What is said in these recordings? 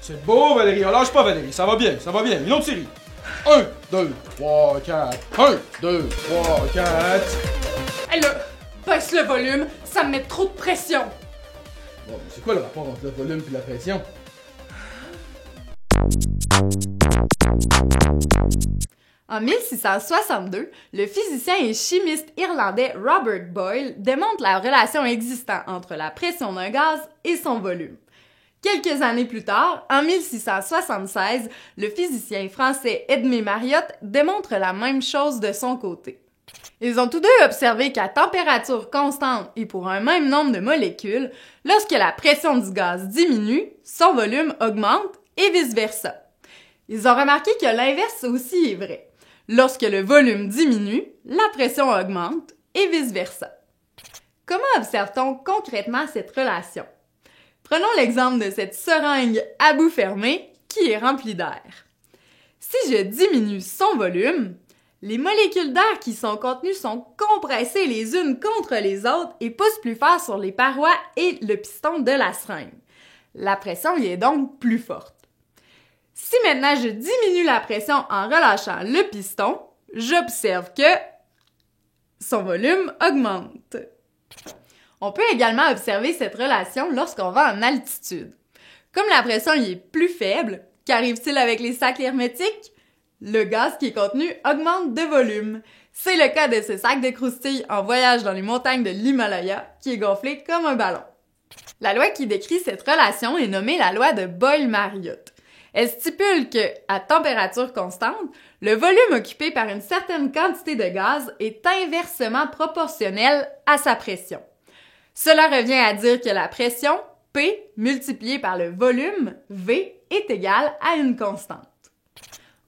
C'est beau, Valérie. On lâche pas, Valérie. Ça va bien, ça va bien. Une autre série. 1, 2, 3, 4. 1, 2, 3, 4. Hey là, baisse le volume, ça me met trop de pression. Bon, mais c'est quoi le rapport entre le volume et la pression? En 1662, le physicien et chimiste irlandais Robert Boyle démontre la relation existant entre la pression d'un gaz et son volume. Quelques années plus tard, en 1676, le physicien français Edmé Mariotte démontre la même chose de son côté. Ils ont tous deux observé qu'à température constante et pour un même nombre de molécules, lorsque la pression du gaz diminue, son volume augmente et vice-versa. Ils ont remarqué que l'inverse aussi est vrai. Lorsque le volume diminue, la pression augmente et vice-versa. Comment observe-t-on concrètement cette relation? Prenons l'exemple de cette seringue à bout fermé qui est remplie d'air. Si je diminue son volume, les molécules d'air qui sont contenues sont compressées les unes contre les autres et poussent plus fort sur les parois et le piston de la seringue. La pression y est donc plus forte. Si maintenant je diminue la pression en relâchant le piston, j'observe que son volume augmente. On peut également observer cette relation lorsqu'on va en altitude. Comme la pression y est plus faible, qu'arrive-t-il avec les sacs hermétiques? Le gaz qui est contenu augmente de volume. C'est le cas de ce sac de croustilles en voyage dans les montagnes de l'Himalaya qui est gonflé comme un ballon. La loi qui décrit cette relation est nommée la loi de Boyle-Mariotte. Elle stipule que, à température constante, le volume occupé par une certaine quantité de gaz est inversement proportionnel à sa pression. Cela revient à dire que la pression, P, multipliée par le volume, V, est égale à une constante.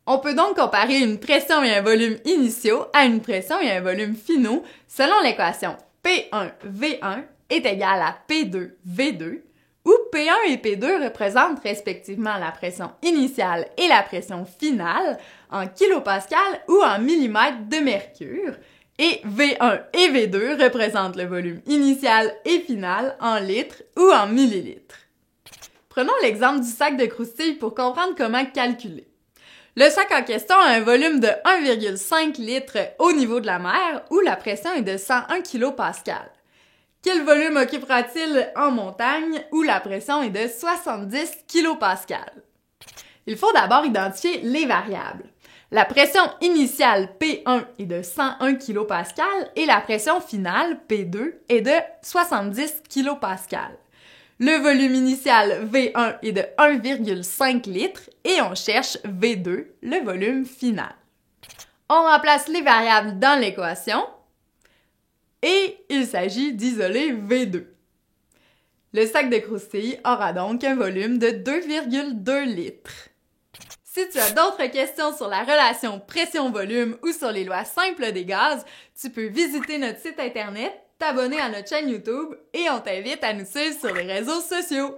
On peut donc comparer une pression et un volume initiaux à une pression et un volume finaux selon l'équation P1V1 est égal à P2V2, où P1 et P2 représentent respectivement la pression initiale et la pression finale en kilopascal ou en millimètres de mercure, et V1 et V2 représentent le volume initial et final en litres ou en millilitres. Prenons l'exemple du sac de croustilles pour comprendre comment calculer. Le sac en question a un volume de 1,5 litres au niveau de la mer où la pression est de 101 kPa. Quel volume occupera-t-il en montagne où la pression est de 70 kPa? Il faut d'abord identifier les variables. La pression initiale P1 est de 101 kPa et la pression finale P2 est de 70 kPa. Le volume initial V1 est de 1,5 litres et on cherche V2, le volume final. On remplace les variables dans l'équation et il s'agit d'isoler V2. Le sac de croustilles aura donc un volume de 2,2 litres. Si tu as d'autres questions sur la relation pression-volume ou sur les lois simples des gaz, tu peux visiter notre site internet, t'abonner à notre chaîne YouTube et on t'invite à nous suivre sur les réseaux sociaux.